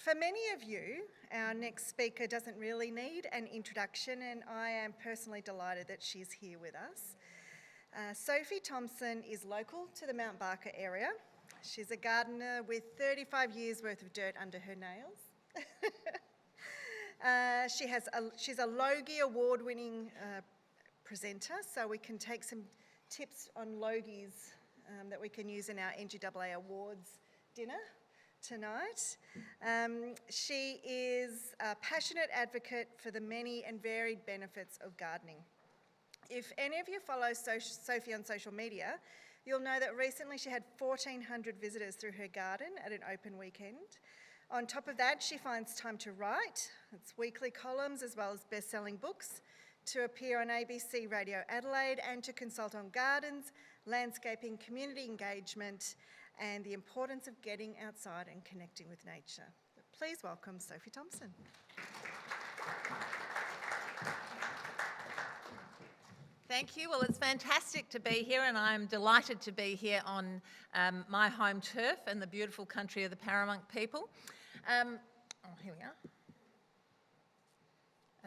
For many of you, our next speaker doesn't really need an introduction, and I am personally delighted that she's here with us. Sophie Thomson is local to the Mount Barker area. She's a gardener with 35 years worth of dirt under her nails. She's a Logie award-winning presenter, so we can take some tips on Logies that we can use in our NGAA awards dinner tonight. She is a passionate advocate for the many and varied benefits of gardening. If any of you follow Sophie on social media, you'll know that recently she had 1,400 visitors through her garden at an open weekend. On top of that, she finds time to write. It's weekly columns as well as best-selling books, to appear on ABC Radio Adelaide and to consult on gardens, landscaping, community engagement, and the importance of getting outside and connecting with nature. Please welcome Sophie Thomson. Thank you. Well, it's fantastic to be here, and I'm delighted to be here on my home turf and the beautiful country of the Paramount people. Here we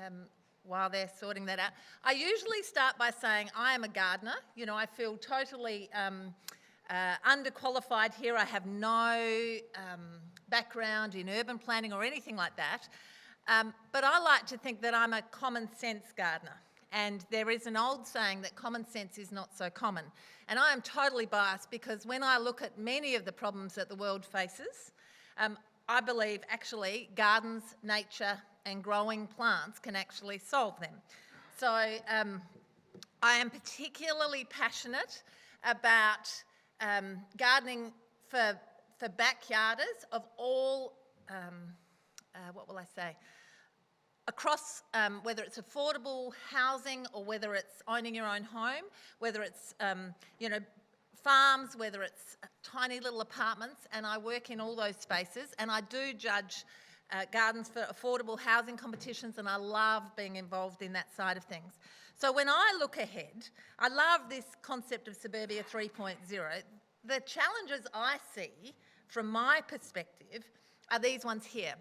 are. While they're sorting that out, I usually start by saying I am a gardener. You know, I feel totally underqualified here. I have no background in urban planning or anything like that. But I like to think that I'm a common sense gardener. And there is an old saying that common sense is not so common. And I am totally biased because when I look at many of the problems that the world faces, I believe actually gardens, nature and growing plants can actually solve them. So I am particularly passionate about gardening for backyarders of all, across whether it's affordable housing or whether it's owning your own home, whether it's, farms, whether it's tiny little apartments, and I work in all those spaces, and I do judge gardens for affordable housing competitions, and I love being involved in that side of things. So when I look ahead, I love this concept of Suburbia 3.0. The challenges I see from my perspective are these ones here.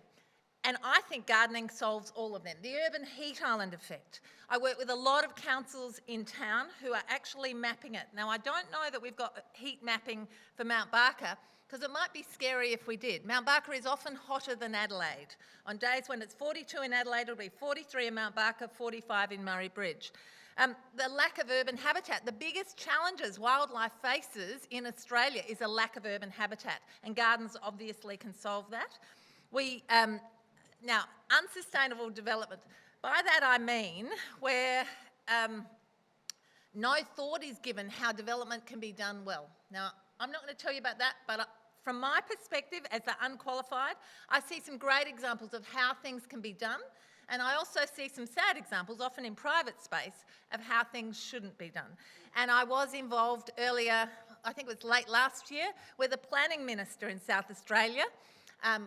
And I think gardening solves all of them. The urban heat island effect. I work with a lot of councils in town who are actually mapping it. Now, I don't know that we've got heat mapping for Mount Barker because it might be scary if we did. Mount Barker is often hotter than Adelaide. On days when it's 42 in Adelaide, it'll be 43 in Mount Barker, 45 in Murray Bridge. The lack of urban habitat. The biggest challenges wildlife faces in Australia is a lack of urban habitat, and gardens obviously can solve that. Now, unsustainable development. By that I mean where no thought is given how development can be done well. Now, I'm not going to tell you about that, but from my perspective as the unqualified, I see some great examples of how things can be done, and I also see some sad examples, often in private space, of how things shouldn't be done. And I was involved earlier, I think it was late last year, with a planning minister in South Australia.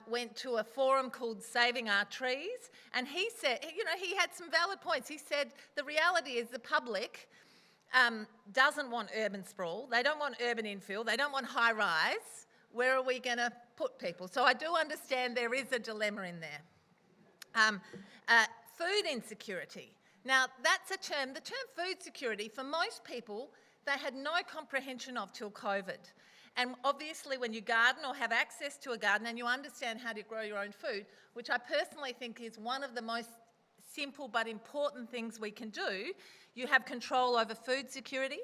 Went to a forum called Saving Our Trees, and he said, he had some valid points. He said the reality is the public doesn't want urban sprawl, they don't want urban infill, they don't want high rise. Where are we going to put people? So I do understand there is a dilemma in there. Food insecurity. Now that's a term, the term food security, for most people, they had no comprehension of till COVID. And obviously when you garden or have access to a garden and you understand how to grow your own food, which I personally think is one of the most simple but important things we can do, you have control over food security.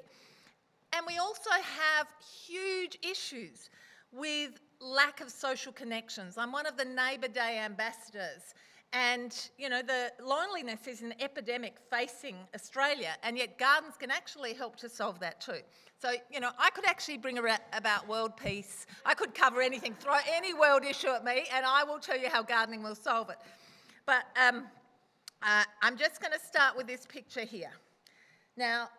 And we also have huge issues with lack of social connections. I'm one of the Neighbour Day ambassadors. And, the loneliness is an epidemic facing Australia, and yet gardens can actually help to solve that too. So, I could actually bring about world peace. I could cover anything, throw any world issue at me, and I will tell you how gardening will solve it. But I'm just going to start with this picture here. Now,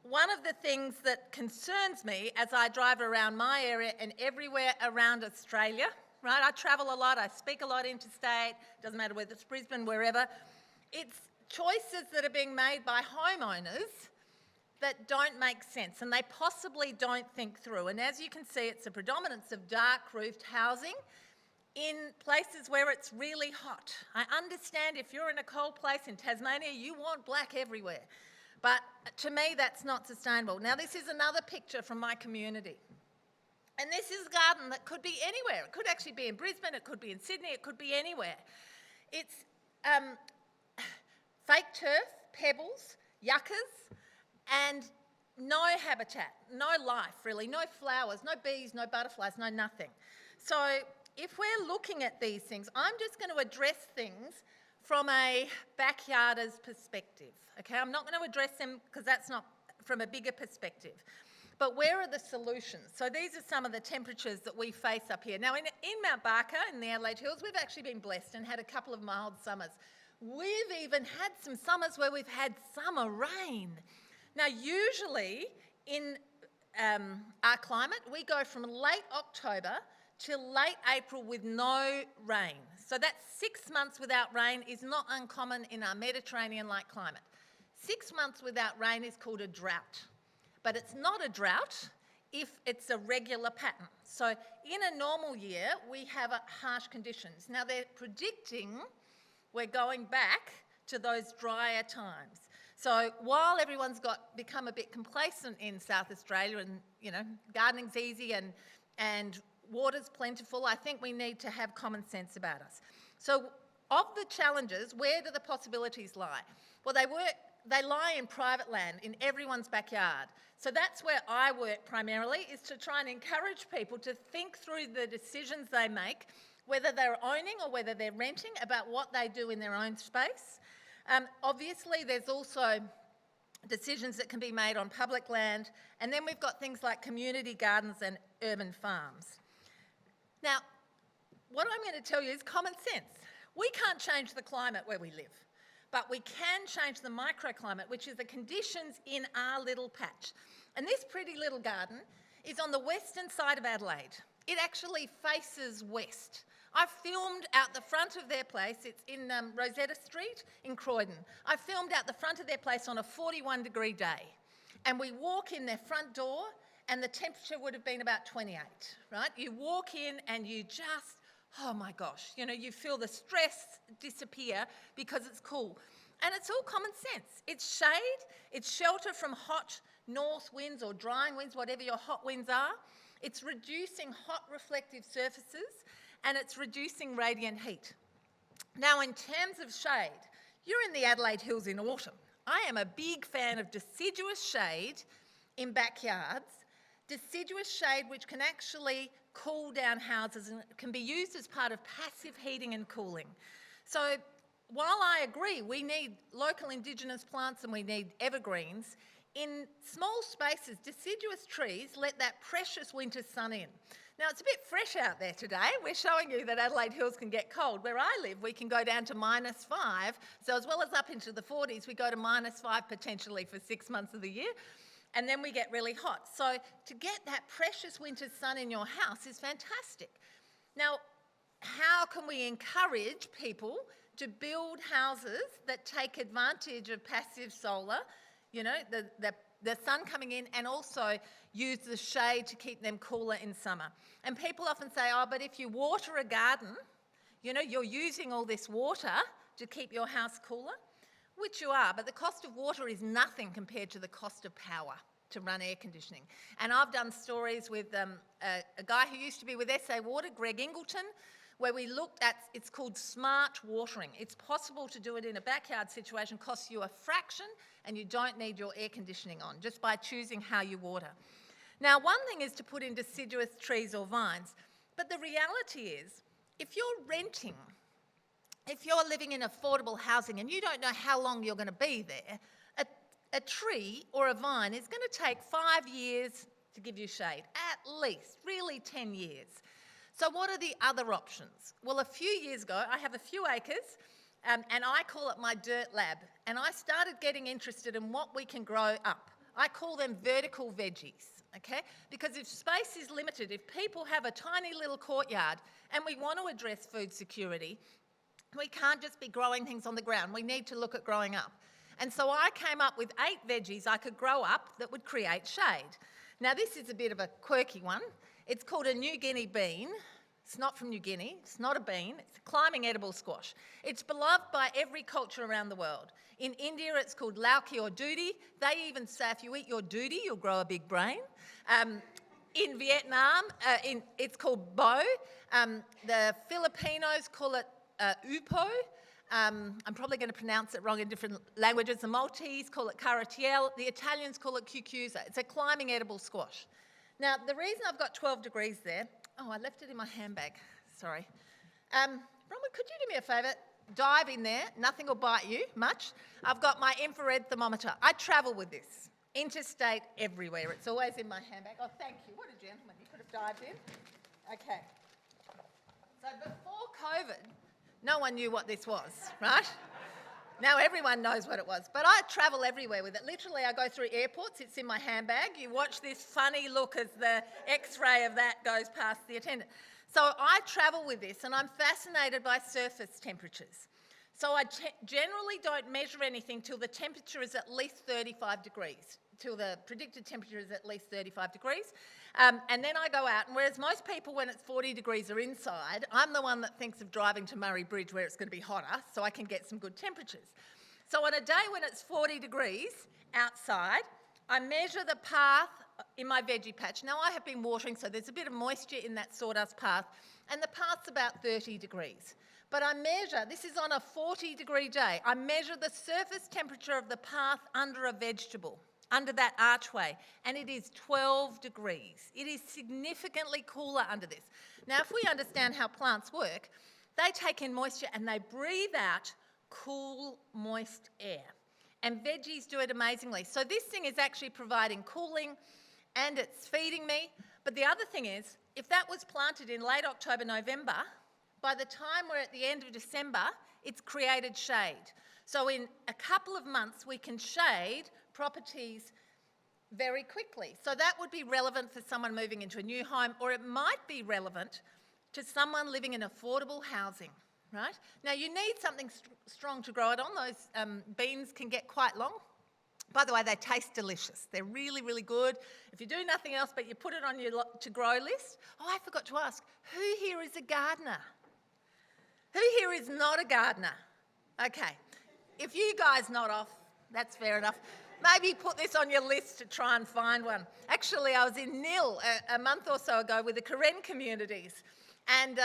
one of the things that concerns me as I drive around my area and everywhere around Australia, right? I travel a lot, I speak a lot interstate, doesn't matter whether it's Brisbane, wherever. It's choices that are being made by homeowners that don't make sense and they possibly don't think through. And as you can see, it's a predominance of dark roofed housing in places where it's really hot. I understand if you're in a cold place in Tasmania, you want black everywhere. But to me, that's not sustainable. Now, this is another picture from my community. And this is a garden that could be anywhere. It could actually be in Brisbane, it could be in Sydney, it could be anywhere. It's fake turf, pebbles, yuccas, and no habitat, no life really, no flowers, no bees, no butterflies, no nothing. So if we're looking at these things, I'm just going to address things from a backyarder's perspective, okay? I'm not going to address them because that's not from a bigger perspective. But where are the solutions? So these are some of the temperatures that we face up here. Now in Mount Barker, in the Adelaide Hills, we've actually been blessed and had a couple of mild summers. We've even had some summers where we've had summer rain. Now usually in our climate, we go from late October till late April with no rain. So that's 6 months without rain is not uncommon in our Mediterranean-like climate. 6 months without rain is called a drought. But it's not a drought if it's a regular pattern. So in a normal year, we have harsh conditions. Now they're predicting we're going back to those drier times. So while everyone's become a bit complacent in South Australia and, you know, gardening's easy and water's plentiful, I think we need to have common sense about us. So of the challenges, where do the possibilities lie? Well, they lie in private land, in everyone's backyard. So that's where I work primarily, is to try and encourage people to think through the decisions they make, whether they're owning or whether they're renting, about what they do in their own space. Obviously, there's also decisions that can be made on public land, and then we've got things like community gardens and urban farms. Now, what I'm going to tell you is common sense. We can't change the climate where we live, but we can change the microclimate, which is the conditions in our little patch. And this pretty little garden is on the western side of Adelaide. It actually faces west. I filmed out the front of their place. It's in Rosetta Street in Croydon. I filmed out the front of their place on a 41-degree day. And we walk in their front door and the temperature would have been about 28, right? You walk in and you just, oh my gosh, you know, you feel the stress disappear because it's cool. And it's all common sense. It's shade, it's shelter from hot north winds or drying winds, whatever your hot winds are. It's reducing hot reflective surfaces and it's reducing radiant heat. Now, in terms of shade, you're in the Adelaide Hills in autumn. I am a big fan of deciduous shade in backyards, deciduous shade which can actually cool down houses and can be used as part of passive heating and cooling. So while I agree we need local Indigenous plants and we need evergreens, in small spaces, deciduous trees let that precious winter sun in. Now, it's a bit fresh out there today. We're showing you that Adelaide Hills can get cold. Where I live, we can go down to -5. So as well as up into the 40s, we go to -5 potentially for 6 months of the year. And then we get really hot. So to get that precious winter sun in your house is fantastic. Now, how can we encourage people to build houses that take advantage of passive solar, you know, the sun coming in, and also use the shade to keep them cooler in summer? And people often say, oh, but if you water a garden, you know, you're using all this water to keep your house cooler. Which you are, but the cost of water is nothing compared to the cost of power to run air conditioning. And I've done stories with a guy who used to be with SA Water, Greg Ingleton, where we looked at, it's called smart watering. It's possible to do it in a backyard situation, costs you a fraction, and you don't need your air conditioning on, just by choosing how you water. Now, one thing is to put in deciduous trees or vines, but the reality is, if you're renting, if you're living in affordable housing and you don't know how long you're going to be there, a tree or a vine is going to take 5 years to give you shade, at least, really 10 years. So what are the other options? Well, a few years ago, I have a few acres, and I call it my dirt lab, and I started getting interested in what we can grow up. I call them vertical veggies, okay? Because if space is limited, if people have a tiny little courtyard and we want to address food security, we can't just be growing things on the ground. We need to look at growing up. And so I came up with 8 veggies I could grow up that would create shade. Now, this is a bit of a quirky one. It's called a New Guinea bean, It's not from New Guinea. It's not a bean. It's a climbing edible squash. It's beloved by every culture around the world. In India, it's called lauki or doody. They even say if you eat your doody, you'll grow a big brain. In Vietnam, it's called bo. The Filipinos call it upo. I'm probably going to pronounce it wrong in different languages. The Maltese call it caratiel. The Italians call it cucuzza. It's a climbing edible squash. Now, the reason I've got 12 degrees there, oh, I left it in my handbag, sorry. Bronwyn, could you do me a favour? Dive in there, nothing will bite you much. I've got my infrared thermometer. I travel with this, interstate everywhere. It's always in my handbag. Oh, thank you, what a gentleman, you could have dived in. Okay, so before COVID, no one knew what this was, right? Now everyone knows what it was, but I travel everywhere with it. Literally, I go through airports, it's in my handbag. You watch this funny look as the X-ray of that goes past the attendant. So I travel with this, and I'm fascinated by surface temperatures. So I generally don't measure anything till the temperature is at least 35 degrees, till the predicted temperature is at least 35 degrees. And then I go out, and whereas most people, when it's 40 degrees, are inside, I'm the one that thinks of driving to Murray Bridge where it's going to be hotter, so I can get some good temperatures. So on a day when it's 40 degrees outside, I measure the path in my veggie patch. Now, I have been watering, so there's a bit of moisture in that sawdust path, and the path's about 30 degrees. But I measure, this is on a 40-degree day, I measure the surface temperature of the path under a vegetable, under that archway, and it is 12 degrees. It is significantly cooler under this. Now, if we understand how plants work, they take in moisture and they breathe out cool, moist air. And veggies do it amazingly. So this thing is actually providing cooling and it's feeding me. But the other thing is, if that was planted in late October, November, by the time we're at the end of December, it's created shade. So in a couple of months, we can shade properties very quickly. So that would be relevant for someone moving into a new home, or it might be relevant to someone living in affordable housing, right? Now, you need something strong to grow it on. Those beans can get quite long. By the way, they taste delicious. They're really, really good. If you do nothing else but you put it on your to grow list. Oh, I forgot to ask, who here is a gardener? Who here is not a gardener? Okay. If you guys nod off, that's fair enough. Maybe put this on your list to try and find one. Actually, I was in Nil a month or so ago with the Karen communities, and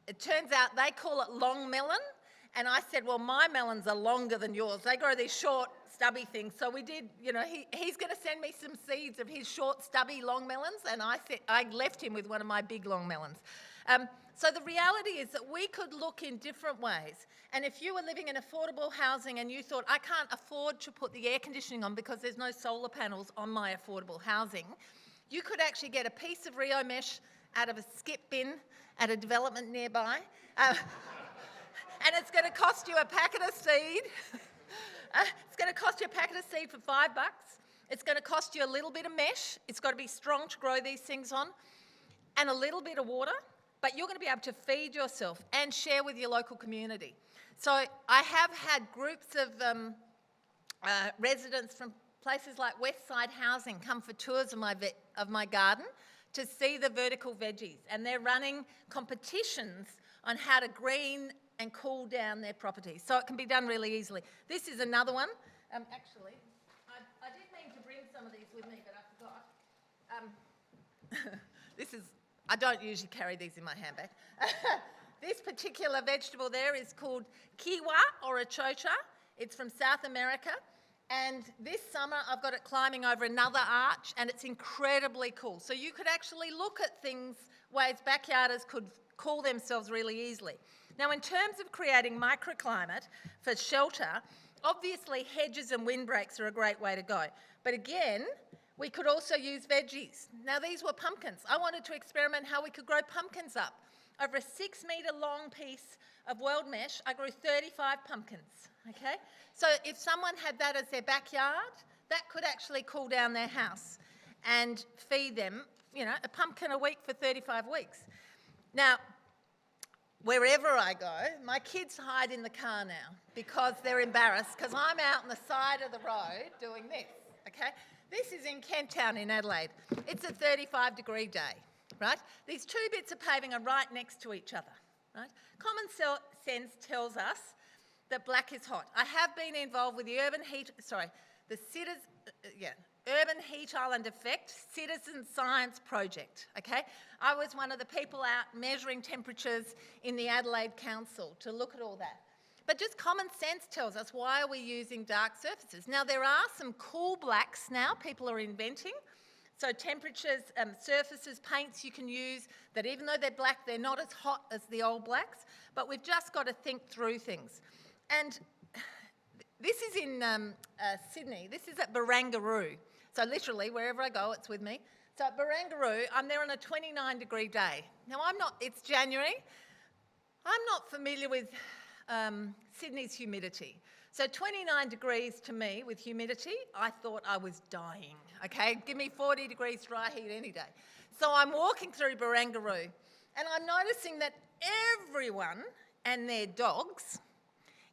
it turns out they call it long melon, and I said, well, my melons are longer than yours. They grow these short, stubby things. So we did, you know, he's going to send me some seeds of his short, stubby long melons, and I left him with one of my big long melons. So the reality is that we could look in different ways. And if you were living in affordable housing and you thought, I can't afford to put the air conditioning on because there's no solar panels on my affordable housing, you could actually get a piece of Rio mesh out of a skip bin at a development nearby. And it's going to cost you a packet of seed. It's going to cost you a packet of seed for $5. It's going to cost you a little bit of mesh. It's got to be strong to grow these things on. And a little bit of water. But you're going to be able to feed yourself and share with your local community. So I have had groups of residents from places like Westside Housing come for tours of my garden to see the vertical veggies. And they're running competitions on how to green and cool down their properties. So it can be done really easily. This is another one. Actually, I did mean to bring some of these with me, but I forgot. I don't usually carry these in my handbag. This particular vegetable there is called kiwa or achocha. It's from South America. And this summer I've got it climbing over another arch and it's incredibly cool. So you could actually look at things, ways backyarders could cool themselves really easily. Now, in terms of creating microclimate for shelter, obviously hedges and windbreaks are a great way to go. But again, we could also use veggies. Now, these were pumpkins. I wanted to experiment how we could grow pumpkins up. Over a 6-metre long piece of world mesh, I grew 35 pumpkins, okay? So if someone had that as their backyard, that could actually cool down their house and feed them, you know, a pumpkin a week for 35 weeks. Now, wherever I go, my kids hide in the car now because they're embarrassed because I'm out on the side of the road doing this, okay? This is in Kent Town in Adelaide. It's a 35-degree day, right? These two bits of paving are right next to each other, right? Common sense tells us that black is hot. I have been involved with the Urban Heat Island Effect Citizen Science Project, okay? I was one of the people out measuring temperatures in the Adelaide Council to look at all that. But just common sense tells us, why are we using dark surfaces? Now, there are some cool blacks now people are inventing. So temperatures, surfaces, paints you can use that even though they're black, they're not as hot as the old blacks. But we've just got to think through things. And this is in Sydney. This is at Barangaroo. So literally, wherever I go, it's with me. So at Barangaroo, I'm there on a 29-degree day. Now, it's January. I'm not familiar with Sydney's humidity. So 29 degrees to me with humidity, I thought I was dying, okay? Give me 40 degrees dry heat any day. So I'm walking through Barangaroo and I'm noticing that everyone and their dogs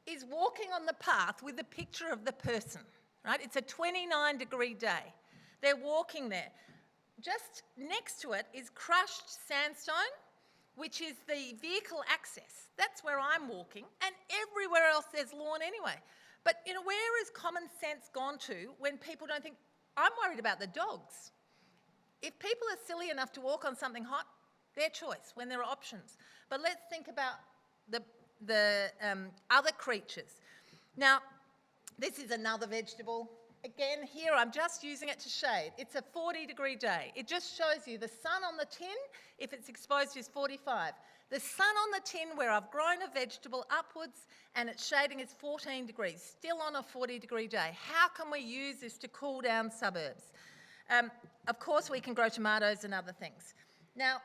is walking on the path with a picture of the person, right? It's a 29-degree day. They're walking there. Just next to it is crushed sandstone, which is the vehicle access. That's where I'm walking, and everywhere else there's lawn anyway. But, where has common sense gone to when people don't think, I'm worried about the dogs? If people are silly enough to walk on something hot, their choice, when there are options. But let's think about the other creatures. Now, this is another vegetable. Again, here I'm just using it to shade. It's a 40-degree day. It just shows you the sun on the tin, if it's exposed, is 45. The sun on the tin where I've grown a vegetable upwards and its shading is 14 degrees, still on a 40-degree day. How can we use this to cool down suburbs? Of course, we can grow tomatoes and other things. Now,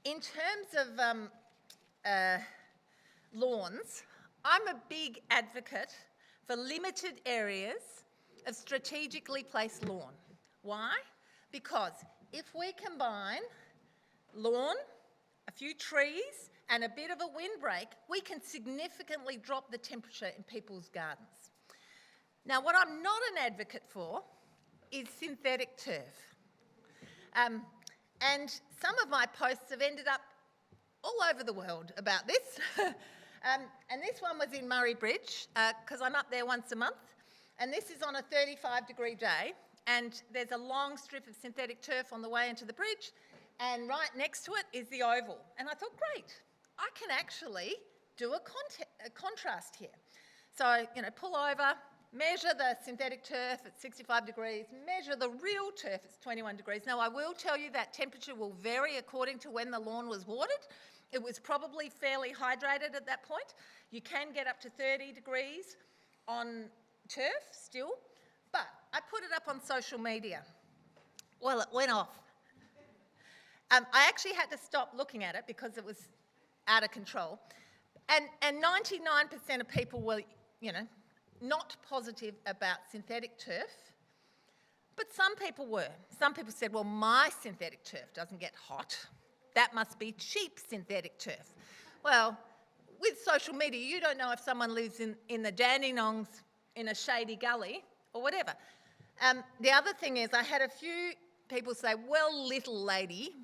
in terms of lawns, I'm a big advocate for limited areas of strategically placed lawn. Why? Because if we combine lawn, a few trees, and a bit of a windbreak, we can significantly drop the temperature in people's gardens. Now, what I'm not an advocate for is synthetic turf. And some of my posts have ended up all over the world about this. And this one was in Murray Bridge, because I'm up there once a month. And this is on a 35-degree day. And there's a long strip of synthetic turf on the way into the bridge. And right next to it is the oval. And I thought, great, I can actually do a contrast here. So, pull over, measure the synthetic turf at 65 degrees, measure the real turf at 21 degrees. Now, I will tell you that temperature will vary according to when the lawn was watered. It was probably fairly hydrated at that point. You can get up to 30 degrees on turf still, but I put it up on social media. Well, it went off. I actually had to stop looking at it because it was out of control. And 99% of people were, not positive about synthetic turf, but some people were. Some people said, well, my synthetic turf doesn't get hot. That must be cheap synthetic turf. Well, with social media, you don't know if someone lives in the Dandenongs in a shady gully or whatever. The other thing is, I had a few people say, well, little lady,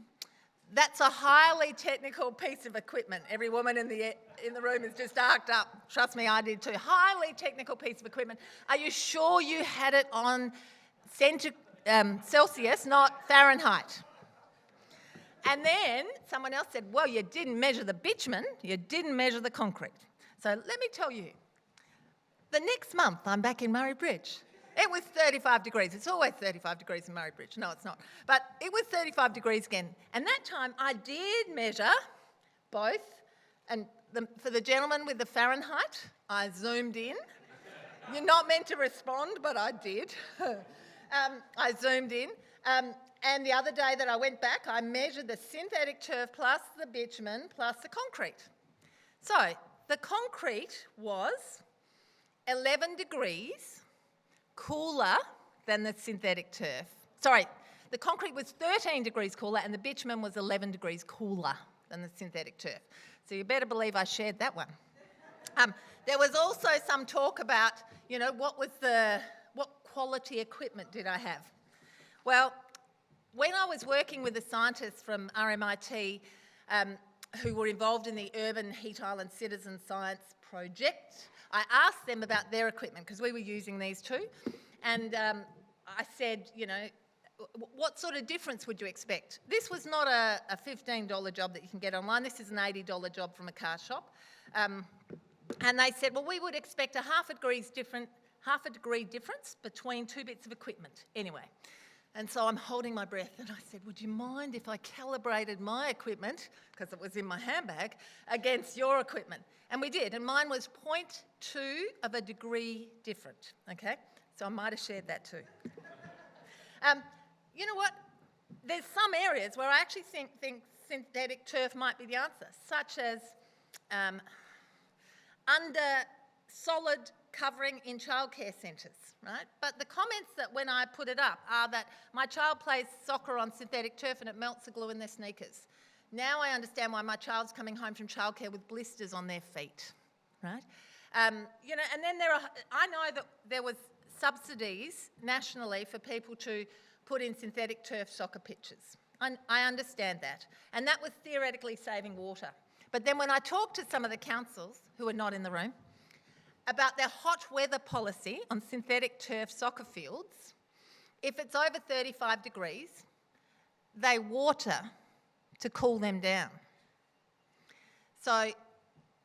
that's a highly technical piece of equipment. Every woman in the room is just arced up. Trust me, I did too. Highly technical piece of equipment. Are you sure you had it on Celsius, not Fahrenheit? And then someone else said, well, you didn't measure the bitumen, you didn't measure the concrete. So let me tell you, the next month I'm back in Murray Bridge. It was 35 degrees. It's always 35 degrees in Murray Bridge. No, it's not. But it was 35 degrees again. And that time I did measure both. And for the gentleman with the Fahrenheit, I zoomed in. You're not meant to respond, but I did. I zoomed in. And the other day that I went back, I measured the synthetic turf plus the bitumen plus the concrete. So the concrete was 11 degrees cooler than the synthetic turf. Sorry, the concrete was 13 degrees cooler and the bitumen was 11 degrees cooler than the synthetic turf. So you better believe I shared that one. There was also some talk about, what quality equipment did I have? Well, when I was working with the scientists from RMIT who were involved in the Urban Heat Island Citizen Science Project, I asked them about their equipment because we were using these too. And I said, you know, what sort of difference would you expect? This was not a $15 job that you can get online. This is an $80 job from a car shop. And they said, well, we would expect a half a degree difference between two bits of equipment anyway. And so I'm holding my breath and I said, would you mind if I calibrated my equipment, because it was in my handbag, against your equipment? And we did, and mine was 0.2 of a degree different, okay? So I might have shared that too. You know what? There's some areas where I actually think synthetic turf might be the answer, such as under solid covering in childcare centres, right? But the comments that when I put it up are that my child plays soccer on synthetic turf and it melts the glue in their sneakers. Now I understand why my child's coming home from childcare with blisters on their feet, right? You know, and then I know that there was subsidies nationally for people to put in synthetic turf soccer pitches. I understand that. And that was theoretically saving water. But then when I talked to some of the councils, who are not in the room, about their hot weather policy on synthetic turf soccer fields, if it's over 35 degrees, they water to cool them down. So,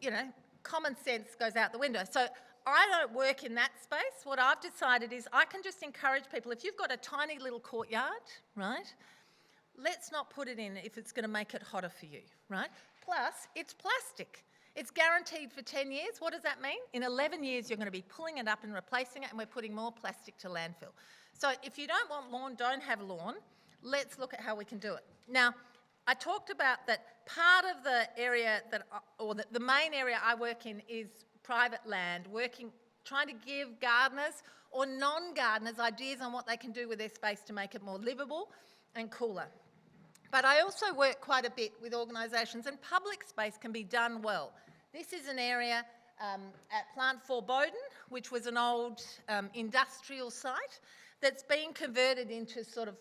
you know, common sense goes out the window. So I don't work in that space. What I've decided is I can just encourage people, if you've got a tiny little courtyard, right, let's not put it in if it's going to make it hotter for you, right? Plus, it's plastic. It's guaranteed for 10 years. What does that mean? In 11 years, you're going to be pulling it up and replacing it, and we're putting more plastic to landfill. So if you don't want lawn, don't have lawn. Let's look at how we can do it. Now, I talked about that part of the area the main area I work in is private land, trying to give gardeners or non-gardeners ideas on what they can do with their space to make it more livable and cooler. But I also work quite a bit with organisations, and public space can be done well. This is an area at Plant 4 Bowden, which was an old industrial site that's been converted into sort of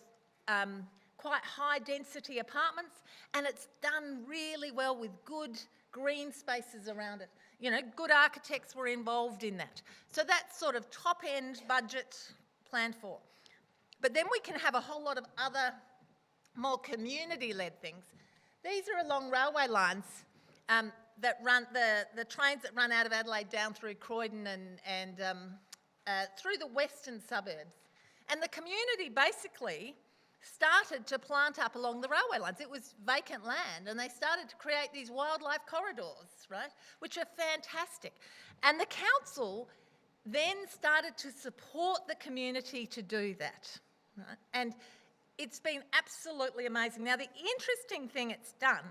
quite high-density apartments, and it's done really well with good green spaces around it. You know, good architects were involved in that. So that's sort of top-end budget Plant 4. But then we can have a whole lot of other more community-led things. These are along railway lines that run, the trains that run out of Adelaide down through Croydon and through the western suburbs. And the community basically started to plant up along the railway lines. It was vacant land, and they started to create these wildlife corridors, right, which are fantastic. And the council then started to support the community to do that, right? And it's been absolutely amazing. Now, the interesting thing it's done,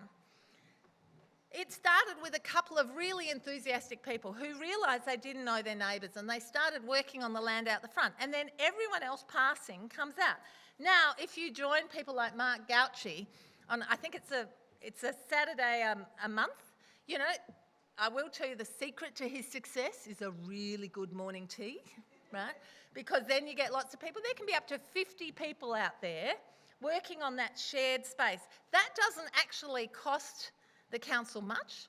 it started with a couple of really enthusiastic people who realised they didn't know their neighbours, and they started working on the land out the front. And then everyone else passing comes out. Now, if you join people like Mark Gauchi on, I think it's a Saturday a month, you know, I will tell you the secret to his success is a really good morning tea, right? Because then you get lots of people. There can be up to 50 people out there working on that shared space. That doesn't actually cost the council much,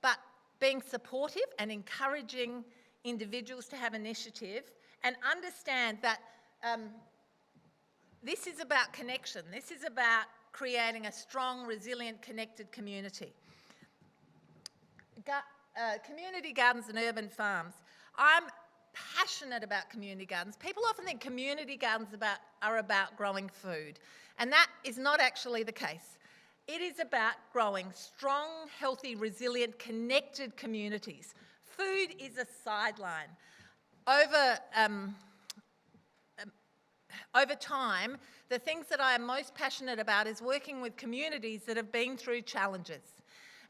but being supportive and encouraging individuals to have initiative and understand that this is about connection. This is about creating a strong, resilient, connected community. Community gardens and urban farms. I'm passionate about community gardens. People often think community gardens are about growing food, and that is not actually the case. It is about growing strong, healthy, resilient, connected communities. Food is a sideline. Over time, the things that I am most passionate about is working with communities that have been through challenges.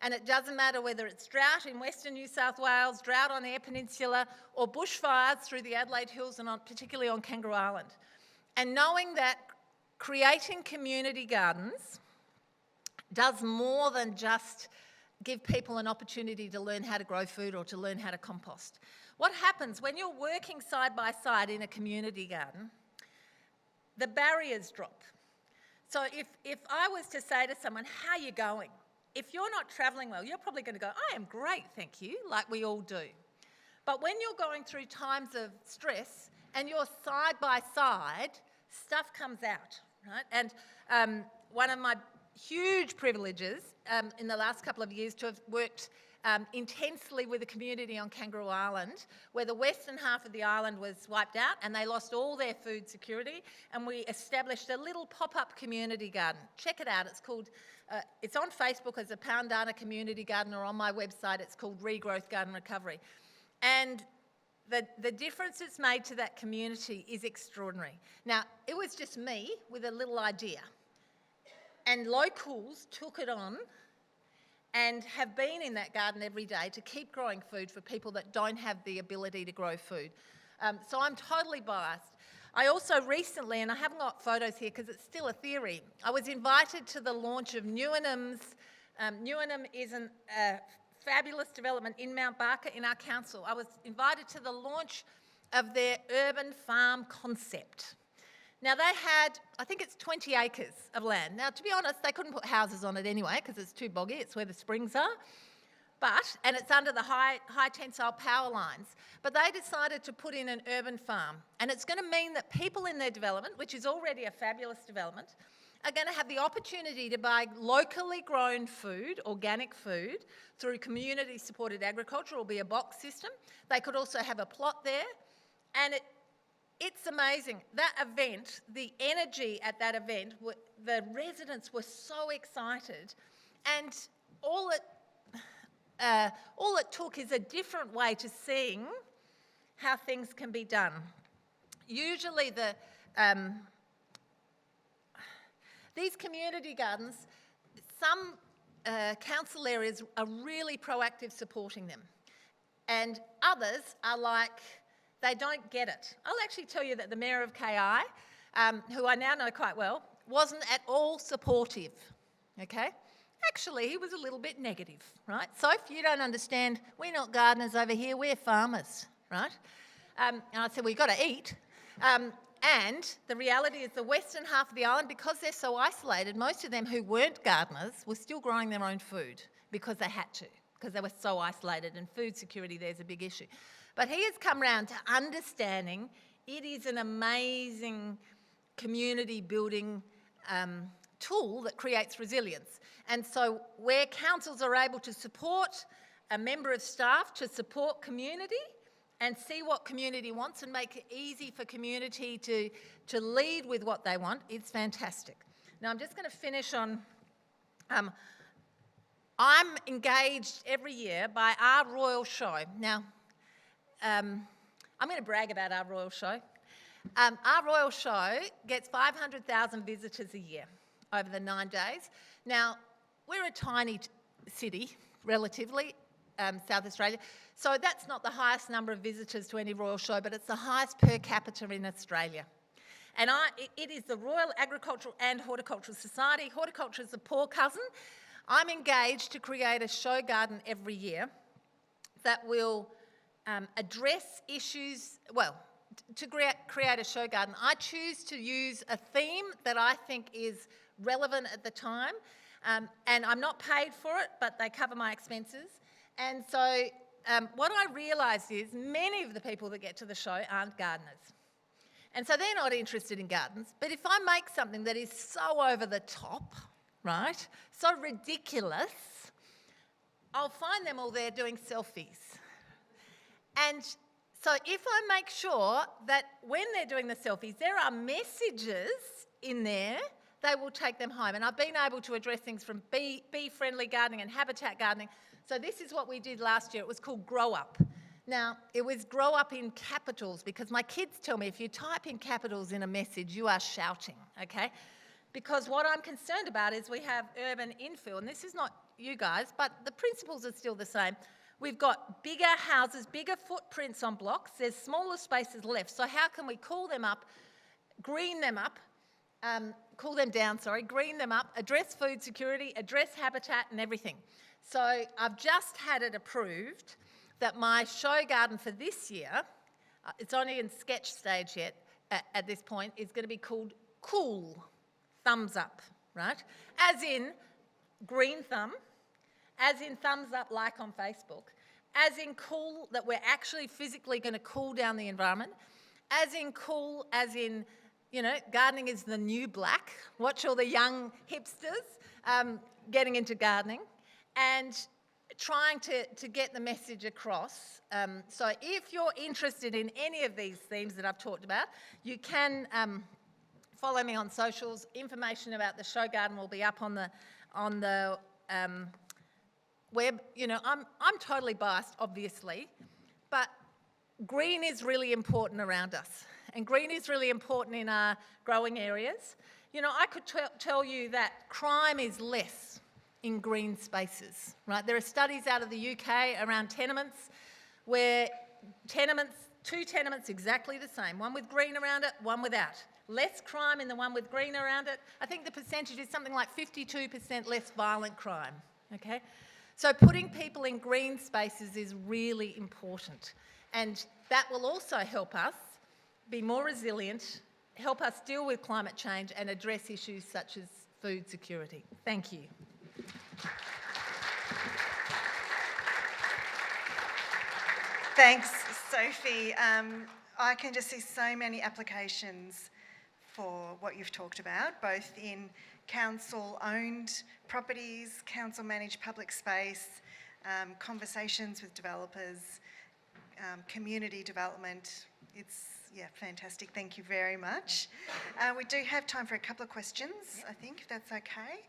And it doesn't matter whether it's drought in Western New South Wales, drought on Eyre Peninsula, or bushfires through the Adelaide Hills and particularly on Kangaroo Island. And knowing that creating community gardens does more than just give people an opportunity to learn how to grow food or to learn how to compost. What happens when you're working side by side in a community garden? The barriers drop. So if I was to say to someone, how are you going? If you're not travelling well, you're probably going to go, I am great, thank you, like we all do. But when you're going through times of stress and you're side by side, stuff comes out, right? And one of my huge privileges in the last couple of years to have worked intensely with the community on Kangaroo Island, where the western half of the island was wiped out and they lost all their food security, and we established a little pop-up community garden. Check it out, it's called, it's on Facebook as a Poundana Community Garden, or on my website it's called Regrowth Garden Recovery. And the difference it's made to that community is extraordinary. Now, it was just me with a little idea, and locals took it on and have been in that garden every day to keep growing food for people that don't have the ability to grow food. So I'm totally biased. I also recently, and I haven't got photos here because it's still a theory, I was invited to the launch of Newnham's. Newnham is a fabulous development in Mount Barker in our council. I was invited to the launch of their urban farm concept. Now, they had, I think it's 20 acres of land. Now, to be honest, they couldn't put houses on it anyway because it's too boggy, it's where the springs are. And it's under the high tensile power lines. But they decided to put in an urban farm. And it's going to mean that people in their development, which is already a fabulous development, are going to have the opportunity to buy locally grown food, organic food, through community-supported agriculture, or be a box system. They could also have a plot there. And it's amazing. That event, the energy at that event, the residents were so excited, and all it took is a different way to seeing how things can be done. Usually these community gardens, some council areas are really proactive supporting them, and others are like, they don't get it. I'll actually tell you that the Mayor of KI, who I now know quite well, wasn't at all supportive, okay? Actually, he was a little bit negative, right? Soph, you don't understand, we're not gardeners over here, we're farmers, right? And I said, well, you've got to eat. And the reality is the western half of the island, because they're so isolated, most of them who weren't gardeners were still growing their own food because they had to, because they were so isolated, and food security there's a big issue. But he has come round to understanding it is an amazing community building tool that creates resilience. And so where councils are able to support a member of staff to support community and see what community wants and make it easy for community to lead with what they want, it's fantastic. Now I'm just going to finish on, I'm engaged every year by our Royal Show. Now, I'm going to brag about our Royal Show. Our Royal Show gets 500,000 visitors a year over the 9 days. Now, we're a tiny city, relatively, South Australia, so that's not the highest number of visitors to any Royal Show, but it's the highest per capita in Australia. And it is the Royal Agricultural and Horticultural Society. Horticulture is the poor cousin. I'm engaged to create a show garden every year that will address issues, well, to create a show garden, I choose to use a theme that I think is relevant at the time, and I'm not paid for it, but they cover my expenses. And so what I realised is many of the people that get to the show aren't gardeners. And so they're not interested in gardens, but if I make something that is so over the top, right, so ridiculous, I'll find them all there doing selfies. And so if I make sure that when they're doing the selfies, there are messages in there, they will take them home. And I've been able to address things from bee-friendly gardening and habitat gardening. So this is what we did last year. It was called Grow Up. Now, it was grow up in capitals, because my kids tell me if you type in capitals in a message, you are shouting, okay? Because what I'm concerned about is we have urban infill, and this is not you guys, but the principles are still the same. We've got bigger houses, bigger footprints on blocks. There's smaller spaces left. So how can we cool them up, green them up, cool them down, sorry, green them up, address food security, address habitat and everything. So I've just had it approved that my show garden for this year, it's only in sketch stage yet at this point, is going to be called Cool. thumbs up, right? As in green thumb, as in thumbs up like on Facebook, as in cool, that we're actually physically going to cool down the environment, as in cool, as in, you know, gardening is the new black. Watch all the young hipsters getting into gardening and trying to get the message across. So if you're interested in any of these themes that I've talked about, you can follow me on socials. Information about the show garden will be up on the web. You know, I'm totally biased, obviously, but green is really important around us, and green is really important in our growing areas. You know, I could tell you that crime is less in green spaces, right? There are studies out of the UK around tenements where two tenements exactly the same, one with green around it, one without. Less crime in the one with green around it. I think the percentage is something like 52% less violent crime, okay? So putting people in green spaces is really important, and that will also help us be more resilient, help us deal with climate change and address issues such as food security. Thank you. Thanks, Sophie. I can just see so many applications for what you've talked about, both in council-owned properties, council-managed public space, conversations with developers, community development. It's, yeah, fantastic. Thank you very much. We do have time for a couple of questions, I think, if that's okay.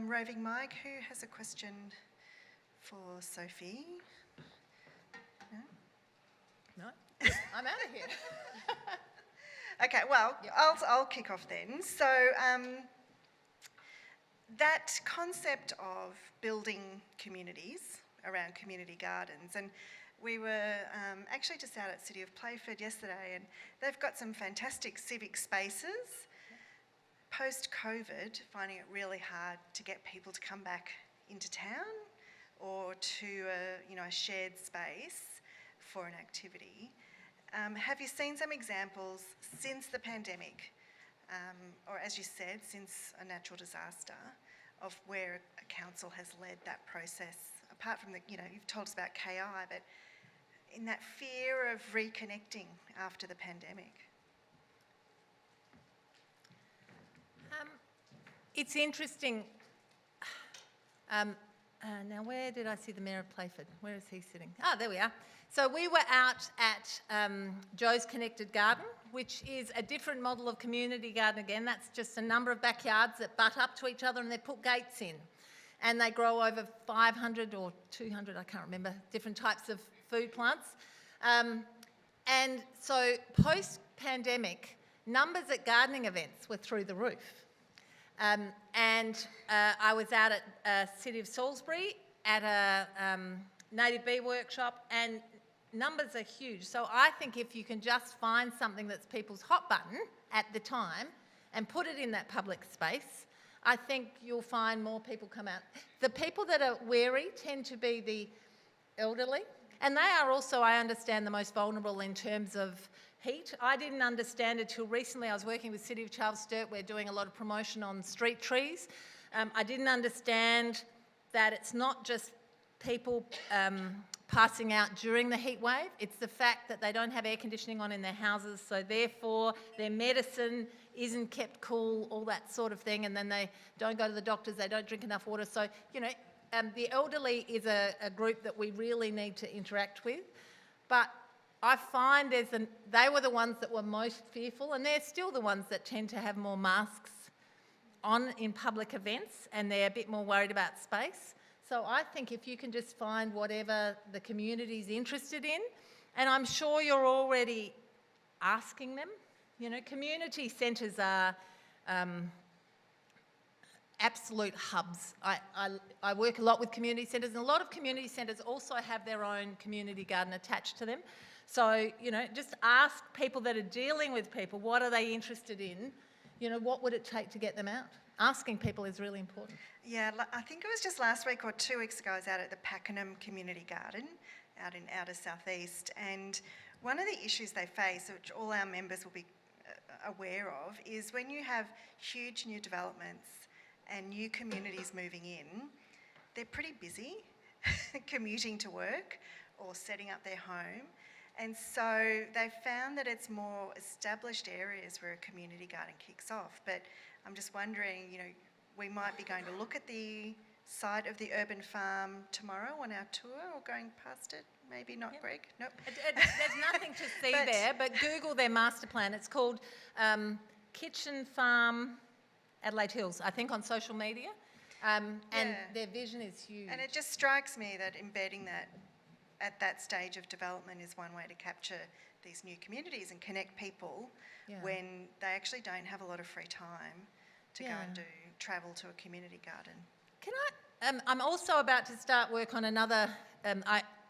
Roving Mike, who has a question for Sophie? No? I'm out of here. Okay, well, Yep. I'll kick off then. So that concept of building communities around community gardens, and we were actually just out at City of Playford yesterday, and they've got some fantastic civic spaces. Post-COVID, finding it really hard to get people to come back into town or to a shared space for an activity. Have you seen some examples since the pandemic, or as you said, since a natural disaster, of where a council has led that process? Apart from you've told us about KI, but in that fear of reconnecting after the pandemic. It's interesting. Now, where did I see the Mayor of Playford? Where is he sitting? Ah, there we are. So we were out at Joe's Connected Garden, which is a different model of community garden again. That's just a number of backyards that butt up to each other and they put gates in. And they grow over 500 or 200, I can't remember, different types of food plants. And so post-pandemic, numbers at gardening events were through the roof. I was out at City of Salisbury at a native bee workshop, and numbers are huge. So I think if you can just find something that's people's hot button at the time and put it in that public space, I think you'll find more people come out. The people that are wary tend to be the elderly, and they are also, I understand, the most vulnerable in terms of heat. I didn't understand it till recently. I was working with City of Charles Sturt. We're doing a lot of promotion on street trees. I didn't understand that it's not just people passing out during the heat wave. It's the fact that they don't have air conditioning on in their houses, so therefore their medicine isn't kept cool, all that sort of thing, and then they don't go to the doctors, they don't drink enough water. So, the elderly is a group that we really need to interact with. But I find they were the ones that were most fearful, and they're still the ones that tend to have more masks on in public events, and they're a bit more worried about space. So I think if you can just find whatever the community's interested in, and I'm sure you're already asking them. Community centres are absolute hubs. I work a lot with community centres, and a lot of community centres also have their own community garden attached to them. So, just ask people that are dealing with people, what are they interested in? What would it take to get them out? Asking people is really important. Yeah, I think it was just last week or 2 weeks ago I was out at the Pakenham Community Garden out in outer southeast, and one of the issues they face, which all our members will be aware of is when you have huge new developments and new communities moving in, they're pretty busy commuting to work or setting up their home. And so they've found that it's more established areas where a community garden kicks off. But I'm just wondering, we might be going to look at the site of the urban farm tomorrow on our tour, or going past it. Maybe not, yep. Greg? Nope. There's nothing to see there, but Google their master plan. It's called Kitchen Farm Adelaide Hills, I think, on social media. And their vision is huge. And it just strikes me that embedding that at that stage of development is one way to capture these new communities and connect people when they actually don't have a lot of free time to go and travel to a community garden. Can I? I'm also about to start work on another.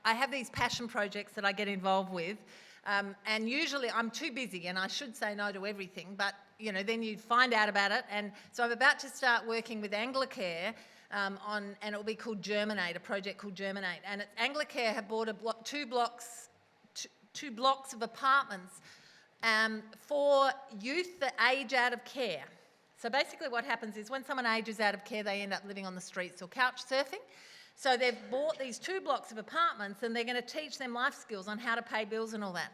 I have these passion projects that I get involved with, and usually I'm too busy, and I should say no to everything. But then you find out about it, and so I'm about to start working with Anglicare and it'll be called Germinate, a project called Germinate. And Anglicare have bought two blocks of apartments for youth that age out of care. So basically what happens is when someone ages out of care, they end up living on the streets or couch surfing. So they've bought these 2 blocks of apartments and they're going to teach them life skills on how to pay bills and all that.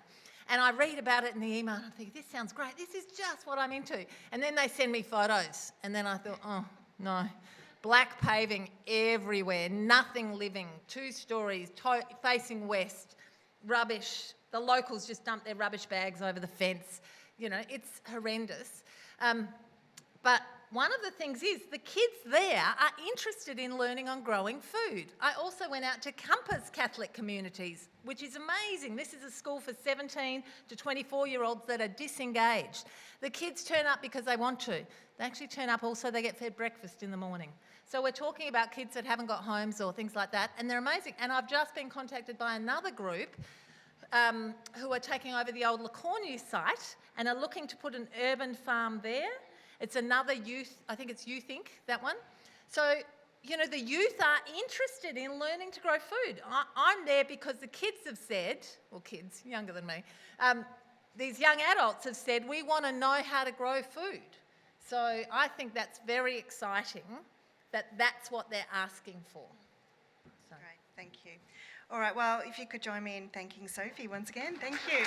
And I read about it in the email and I think, this sounds great. This is just what I'm into. And then they send me photos. And then I thought, oh, no. Black paving everywhere, nothing living, 2 stories, facing west, rubbish. The locals just dump their rubbish bags over the fence. It's horrendous. But one of the things is the kids there are interested in learning on growing food. I also went out to Compass Catholic Communities, which is amazing. This is a school for 17 to 24-year-olds that are disengaged. The kids turn up because they want to. They actually turn up also, they get fed breakfast in the morning. So we're talking about kids that haven't got homes or things like that, and they're amazing. And I've just been contacted by another group who are taking over the old Lacornu site and are looking to put an urban farm there. It's another youth, I think it's Youth Inc., that one. So, the youth are interested in learning to grow food. I'm there because the kids have said, or kids, younger than me, these young adults have said, we want to know how to grow food. So I think that's very exciting that that's what they're asking for. So. Great, thank you. All right, well, if you could join me in thanking Sophie once again. Thank you.